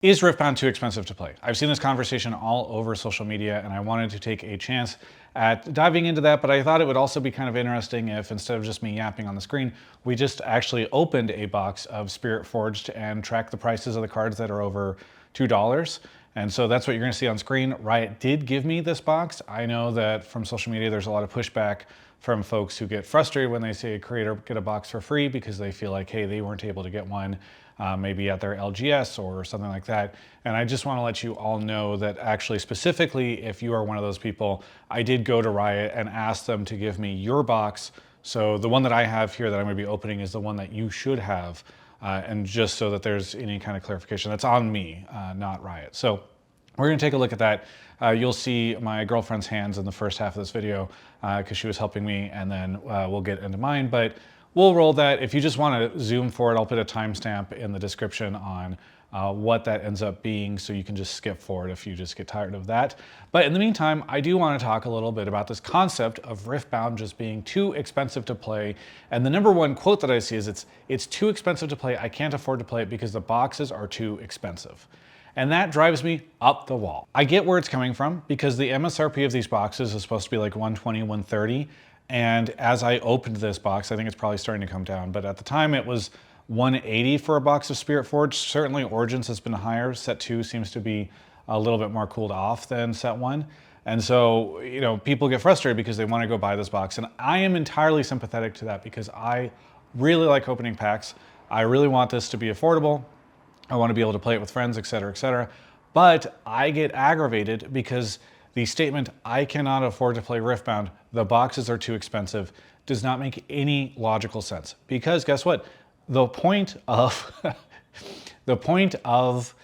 Is Riftbound too expensive to play? I've seen this conversation all over social media, and I wanted to take a chance at diving into that, but I thought it would also be kind of interesting if, instead of just me yapping on the screen, we just actually opened a box of Spirit Forged and tracked the prices of the cards that are over $2. And so that's what you're gonna see on screen. Riot did give me this box. I know that from social media, there's a lot of pushback from folks who get frustrated when they see a creator get a box for free because they feel like, hey, they weren't able to get one maybe at their LGS or something like that. And I just want to let you all know that actually, specifically, if you are one of those people, I did go to Riot and ask them to give me your box. So the one that I have here that I'm going to be opening is the one that you should have. And just so that there's any kind of clarification, that's on me, not Riot. So we're going to take a look at that. You'll see my girlfriend's hands in the first half of this video because she was helping me, and then we'll get into mine. But we'll roll that. If you just want to zoom forward, I'll put a timestamp in the description on what that ends up being, so you can just skip forward if you just get tired of that. But in the meantime, I do want to talk a little bit about this concept of Riftbound just being too expensive to play. And the number one quote that I see is, it's too expensive to play. I can't afford to play it because the boxes are too expensive. And that drives me up the wall. I get where it's coming from because the MSRP of these boxes is supposed to be like $120, $130. And as I opened this box, I think it's probably starting to come down, but at the time it was $180 for a box of Spirit Forged. Certainly Origins has been higher. Set 2 seems to be a little bit more cooled off than Set 1. And so, you know, people get frustrated because they want to go buy this box. And I am entirely sympathetic to that because I really like opening packs. I really want this to be affordable. I want to be able to play it with friends, et cetera, et cetera. But I get aggravated because the statement, I cannot afford to play Riftbound, the boxes are too expensive, does not make any logical sense. Because guess what? The point of, the point of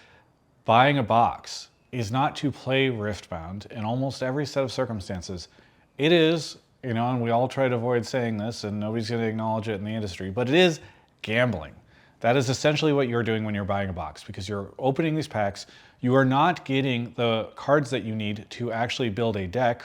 buying a box is not to play Riftbound in almost every set of circumstances. It is, you know, and we all try to avoid saying this and nobody's going to acknowledge it in the industry, but it is gambling. That is essentially what you're doing when you're buying a box, because you're opening these packs. You are not getting the cards that you need to actually build a deck.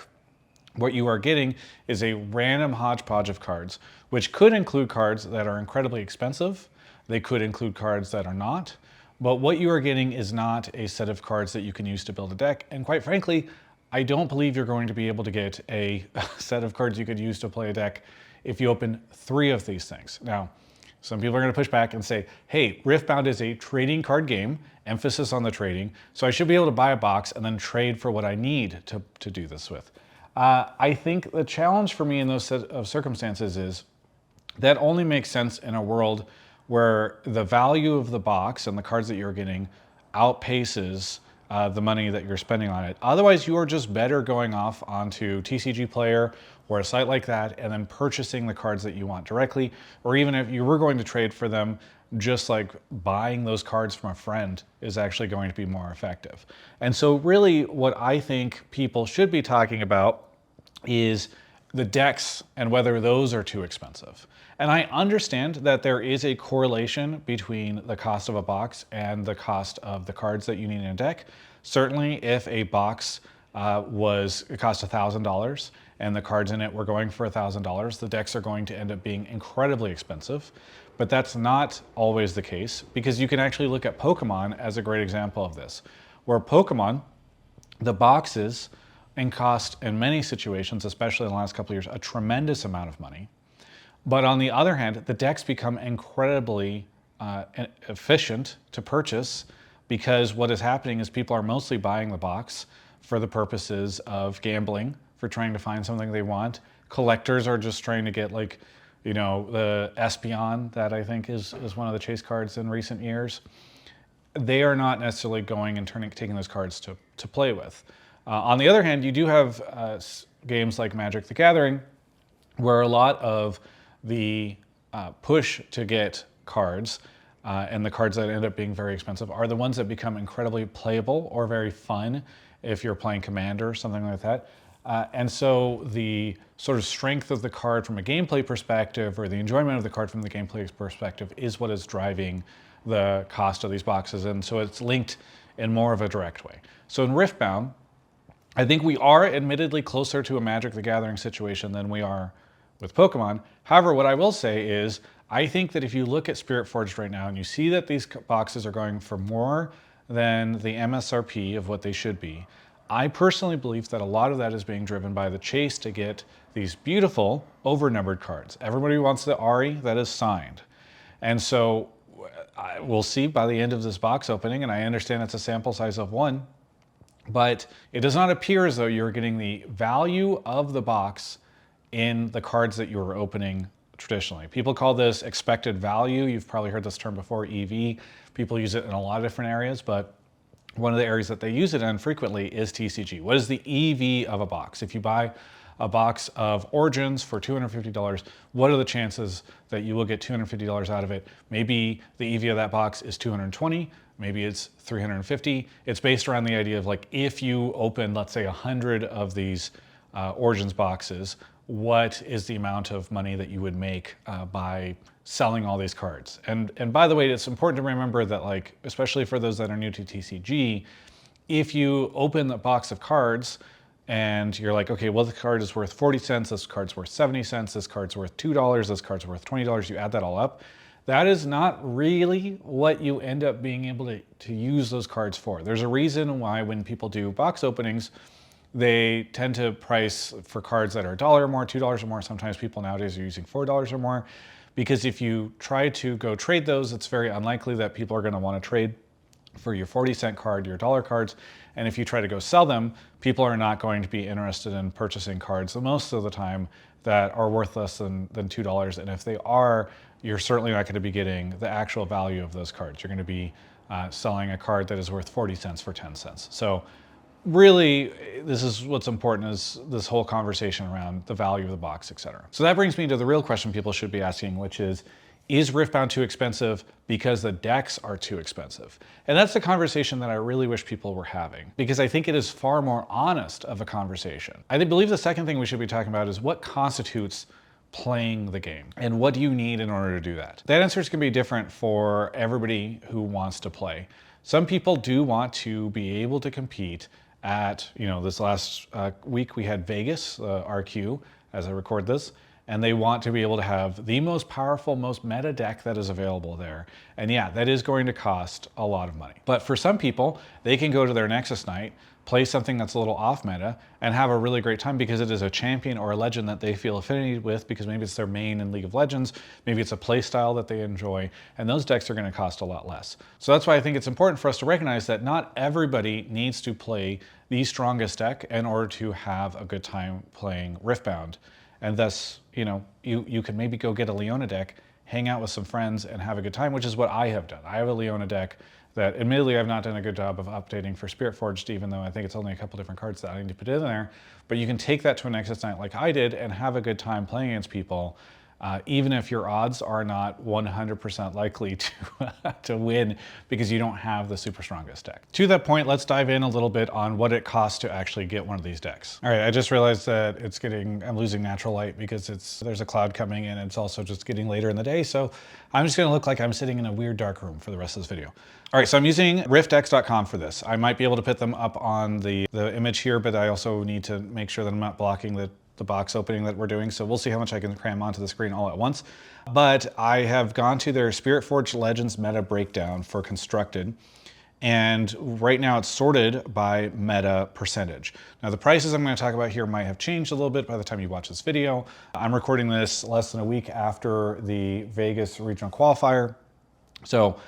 What you are getting is a random hodgepodge of cards, which could include cards that are incredibly expensive. They could include cards that are not. But what you are getting is not a set of cards that you can use to build a deck. And quite frankly, I don't believe you're going to be able to get a set of cards you could use to play a deck if you open 3 of these things. Now, some people are going to push back and say, hey, Riftbound is a trading card game, emphasis on the trading, so I should be able to buy a box and then trade for what I need to do this with. I think the challenge for me in those set of circumstances is that only makes sense in a world where the value of the box and the cards that you're getting outpaces the money that you're spending on it. Otherwise, you are just better going off onto TCG Player or a site like that and then purchasing the cards that you want directly. Or even if you were going to trade for them, just like buying those cards from a friend is actually going to be more effective. And so really what I think people should be talking about is the decks and whether those are too expensive. And I understand that there is a correlation between the cost of a box and the cost of the cards that you need in a deck. Certainly if a box it cost $1,000 and the cards in it were going for $1,000, the decks are going to end up being incredibly expensive. But that's not always the case, because you can actually look at Pokemon as a great example of this, where Pokemon, the boxes cost in many situations, especially in the last couple of years, a tremendous amount of money. But on the other hand, the decks become incredibly efficient to purchase, because what is happening is people are mostly buying the box for the purposes of gambling, for trying to find something they want. Collectors are just trying to get, like, you know, the Espeon that I think is one of the chase cards in recent years. They are not necessarily going and taking those cards to play with. On the other hand, you do have games like Magic the Gathering, where a lot of the push to get cards and the cards that end up being very expensive are the ones that become incredibly playable or very fun if you're playing Commander or something like that. And so the sort of strength of the card from a gameplay perspective, or the enjoyment of the card from the gameplay perspective, is what is driving the cost of these boxes. And so it's linked in more of a direct way. So in Riftbound, I think we are admittedly closer to a Magic the Gathering situation than we are with Pokemon. However, what I will say is, I think that if you look at Spirit Forged right now and you see that these boxes are going for more than the MSRP of what they should be. I personally believe that a lot of that is being driven by the chase to get these beautiful overnumbered cards. Everybody wants the Ari that is signed. And so we'll see by the end of this box opening, and I understand it's a sample size of 1, but it does not appear as though you're getting the value of the box in the cards that you're opening traditionally. People call this expected value. You've probably heard this term before, EV. People use it in a lot of different areas, but one of the areas that they use it in frequently is TCG. What is the EV of a box? If you buy a box of Origins for $250, what are the chances that you will get $250 out of it? Maybe the EV of that box is 220, maybe it's 350. It's based around the idea of like, if you open, let's say 100 of these Origins boxes, what is the amount of money that you would make by selling all these cards? And by the way, it's important to remember that, like, especially for those that are new to TCG, if you open the box of cards and you're like, okay, well, the card is worth 40 cents, this card's worth 70 cents, this card's worth $2, this card's worth $20, you add that all up, that is not really what you end up being able to use those cards for. There's a reason why when people do box openings, they tend to price for cards that are $1 or more, $2 or more. Sometimes people nowadays are using $4 or more, because if you try to go trade those, it's very unlikely that people are going to want to trade for your 40-cent card, your dollar cards. And if you try to go sell them, people are not going to be interested in purchasing cards most of the time that are worth less than $2. And if they are, you're certainly not going to be getting the actual value of those cards. You're going to be selling a card that is worth 40 cents for 10 cents. So really, this is what's important, is this whole conversation around the value of the box, etc. So that brings me to the real question people should be asking, which is Riftbound too expensive because the decks are too expensive? And that's the conversation that I really wish people were having, because I think it is far more honest of a conversation. I believe the second thing we should be talking about is what constitutes playing the game, and what do you need in order to do that? That answer is going to be different for everybody who wants to play. Some people do want to be able to compete at, this last week we had Vegas, RQ, as I record this, and they want to be able to have the most powerful, most meta deck that is available there. And yeah, that is going to cost a lot of money. But for some people, they can go to their Nexus night, play something that's a little off meta, and have a really great time because it is a champion or a legend that they feel affinity with, because maybe it's their main in League of Legends, maybe it's a play style that they enjoy, and those decks are going to cost a lot less. So that's why I think it's important for us to recognize that not everybody needs to play the strongest deck in order to have a good time playing Riftbound. And thus, you can maybe go get a Leona deck, hang out with some friends, and have a good time, which is what I have done. I have a Leona deck that admittedly I've not done a good job of updating for Spirit Forged, even though I think it's only a couple different cards that I need to put in there. But you can take that to a Nexus night like I did and have a good time playing against people, even if your odds are not 100% likely to win because you don't have the super strongest deck. To that point, let's dive in a little bit on what it costs to actually get one of these decks. All right, I just realized that I'm losing natural light because there's a cloud coming in, and it's also just getting later in the day, so I'm just gonna look like I'm sitting in a weird dark room for the rest of this video. All right, so I'm using riftx.com for this. I might be able to put them up on the image here, but I also need to make sure that I'm not blocking the box opening that we're doing. So we'll see how much I can cram onto the screen all at once. But I have gone to their Spirit Forged Legends meta breakdown for constructed. And right now it's sorted by meta percentage. Now the prices I'm going to talk about here might have changed a little bit by the time you watch this video. I'm recording this less than a week after the Vegas regional qualifier. So,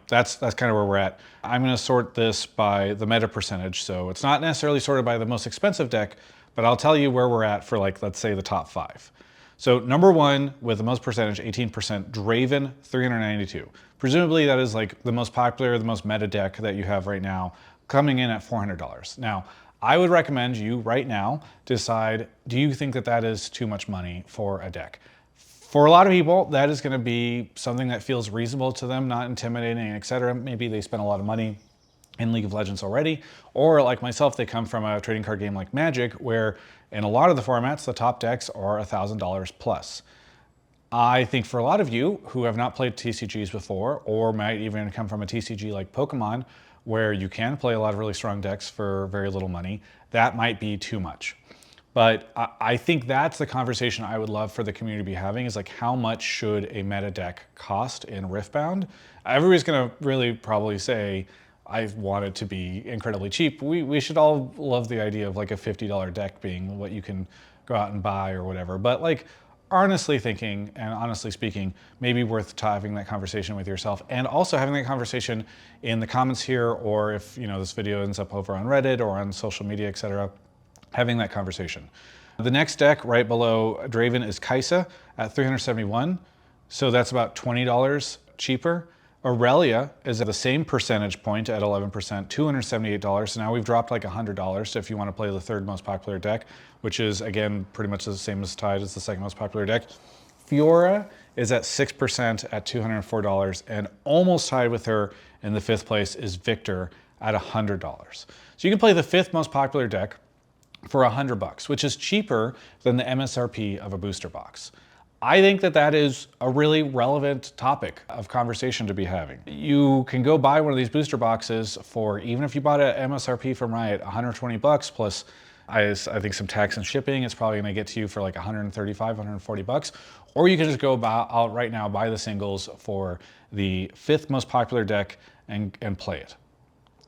that's kind of where we're at. I'm going to sort this by the meta percentage. So it's not necessarily sorted by the most expensive deck, but I'll tell you where we're at for, like, let's say the top 5. So number 1 with the most percentage, 18%, Draven 392. Presumably that is like the most popular, the most meta deck that you have right now, coming in at $400. Now, I would recommend you right now decide, do you think that that is too much money for a deck? For a lot of people, that is going to be something that feels reasonable to them, not intimidating, etc. Maybe they spend a lot of money in League of Legends already, or like myself, they come from a trading card game like Magic, where in a lot of the formats, the top decks are $1,000 plus. I think for a lot of you who have not played TCGs before, or might even come from a TCG like Pokemon, where you can play a lot of really strong decks for very little money, that might be too much. But I think that's the conversation I would love for the community to be having, is like, how much should a meta deck cost in Riftbound? Everybody's gonna really probably say, I want it to be incredibly cheap. We should all love the idea of like a $50 deck being what you can go out and buy or whatever. But like, honestly thinking and honestly speaking, maybe worth having that conversation with yourself, and also having that conversation in the comments here, or if this video ends up over on Reddit or on social media, etc., having that conversation. The next deck right below Draven is Kaisa at 371. So that's about $20 cheaper. Aurelia is at the same percentage point at 11%, $278. So now we've dropped like $100. So if you want to play the third most popular deck, which is again, pretty much the same as Tide as the second most popular deck. Fiora is at 6% at $204, and almost tied with her in the fifth place is Victor at $100. So you can play the fifth most popular deck for $100, which is cheaper than the MSRP of a booster box. I think that that is a really relevant topic of conversation to be having. You can go buy one of these booster boxes for, even if you bought an MSRP from Riot, $120 plus I think some tax and shipping. It's probably gonna get to you for like $135, $140. Or you can just go out right now, buy the singles for the fifth most popular deck and play it.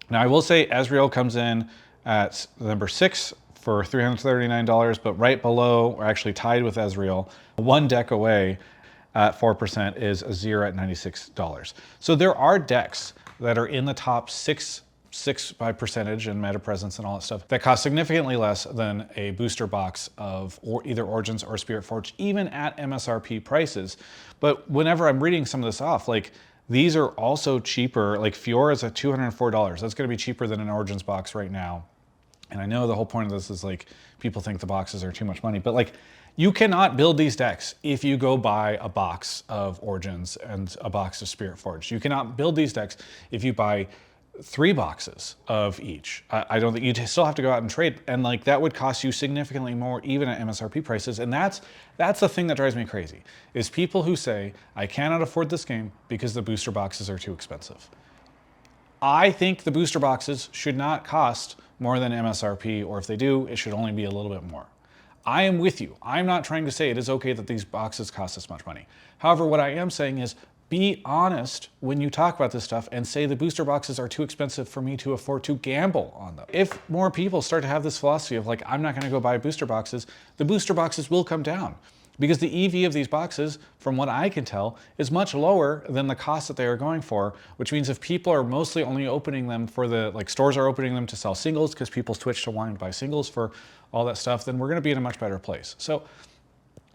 Now I will say Ezreal comes in at number 6 for $339, but right below, or actually tied with Ezreal, one deck away at 4% is Azir at $96. So there are decks that are in the top six by percentage and meta presence and all that stuff that cost significantly less than a booster box of either Origins or Spirit Forge, even at MSRP prices. But whenever I'm reading some of this off, like these are also cheaper. Like Fiora is at $204. That's gonna be cheaper than an Origins box right now. And I know the whole point of this is like, people think the boxes are too much money, but like, you cannot build these decks if you go buy a box of Origins and a box of Spirit Forge. You cannot build these decks if you buy 3 boxes of each. I don't think, you'd still have to go out and trade, and like that would cost you significantly more even at MSRP prices. And that's the thing that drives me crazy, is people who say, I cannot afford this game because the booster boxes are too expensive. I think the booster boxes should not cost more than MSRP, or if they do, it should only be a little bit more. I am with you. I'm not trying to say it is okay that these boxes cost this much money. However, what I am saying is be honest when you talk about this stuff and say the booster boxes are too expensive for me to afford to gamble on them. If more people start to have this philosophy of like, I'm not gonna go buy booster boxes, the booster boxes will come down. Because the EV of these boxes, from what I can tell, is much lower than the cost that they are going for, which means if people are mostly only opening them for the, like stores are opening them to sell singles because people switch to wanting to buy singles for all that stuff, then we're gonna be in a much better place. So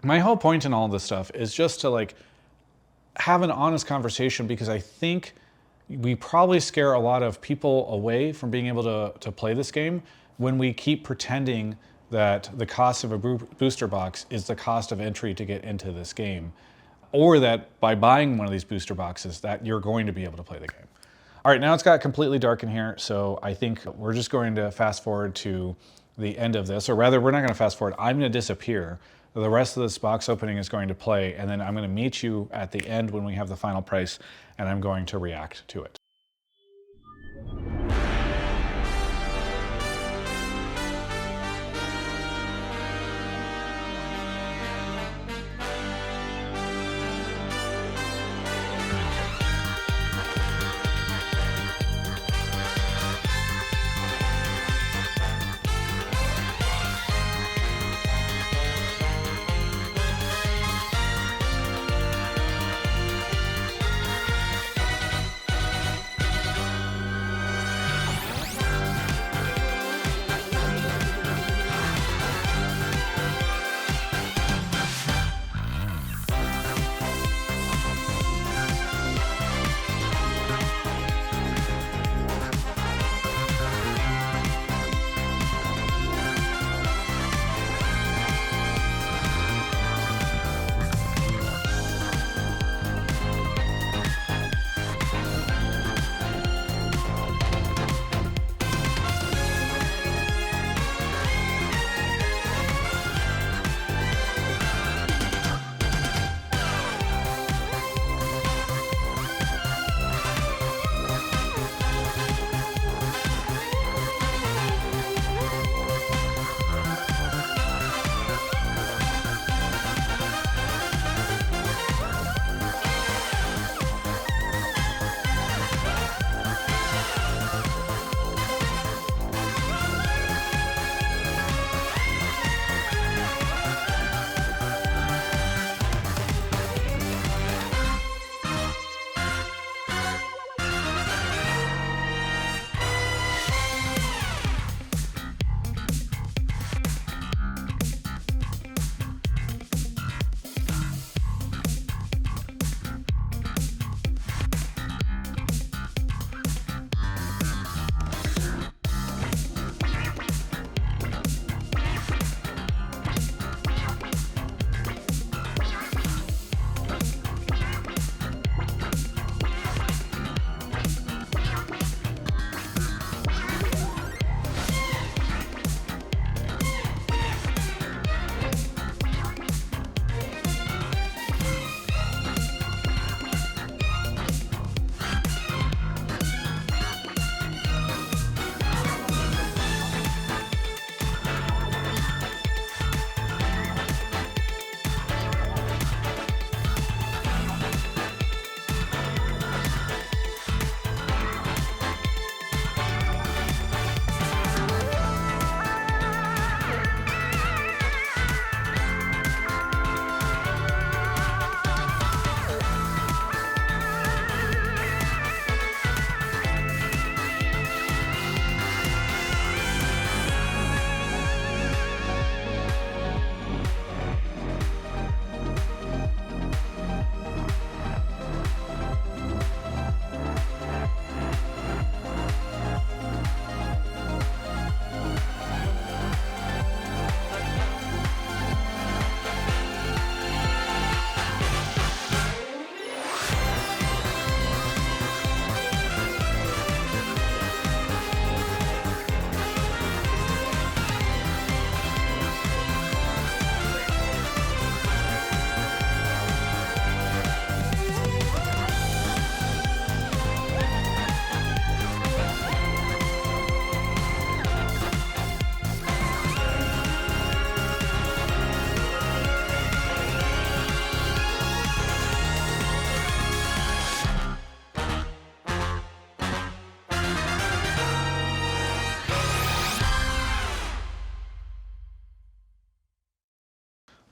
my whole point in all of this stuff is just to like have an honest conversation, because I think we probably scare a lot of people away from being able to play this game when we keep pretending that the cost of a booster box is the cost of entry to get into this game, or that by buying one of these booster boxes that you're going to be able to play the game. All right, now it's got completely dark in here, so I think we're just going to fast forward to the end of this, or rather we're not gonna fast forward, I'm gonna disappear. The rest of this box opening is going to play, and then I'm gonna meet you at the end when we have the final price, and I'm going to react to it.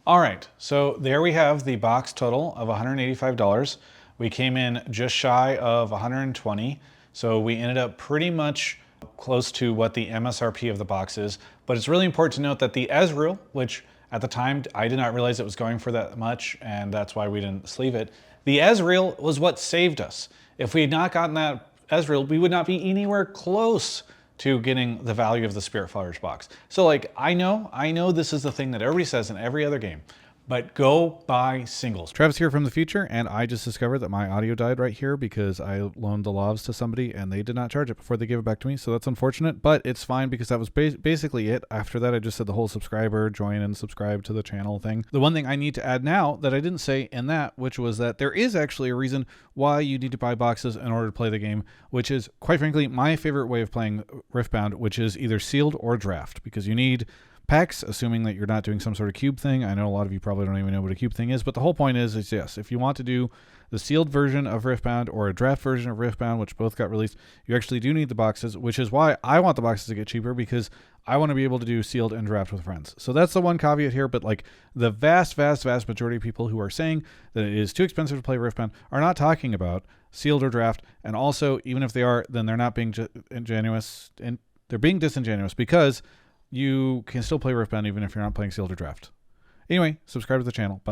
All right, so there we have the box total of $185. We came in just shy of 120, so we ended up pretty much close to what the MSRP of the box is. But it's really important to note that the Ezreal, which at the time I did not realize it was going for that much, and that's why we didn't sleeve it. The Ezreal was what saved us. If we had not gotten that Ezreal, we would not be anywhere close to getting the value of the Spirit Flourish box. So like, I know this is the thing that everybody says in every other game, but go buy singles. Travis here from the future, and I just discovered that my audio died right here because I loaned the lavs to somebody and they did not charge it before they gave it back to me, so that's unfortunate, but it's fine because that was basically it. After that, I just said the whole subscriber, join and subscribe to the channel thing. The one thing I need to add now that I didn't say in that, which was that there is actually a reason why you need to buy boxes in order to play the game, which is, quite frankly, my favorite way of playing Riftbound, which is either sealed or draft, because you need packs, assuming that you're not doing some sort of cube thing. I know a lot of you probably don't even know what a cube thing is, but the whole point is yes, if you want to do the sealed version of Riftbound or a draft version of Riftbound, which both got released, you actually do need the boxes, which is why I want the boxes to get cheaper, because I want to be able to do sealed and draft with friends. So that's the one caveat here, but like the vast majority of people who are saying that it is too expensive to play Riftbound are not talking about sealed or draft, and also, even if they are, then they're not being ingenuous, and they're being disingenuous, because you can still play Riftbound even if you're not playing sealed or draft. Anyway, subscribe to the channel. Bye.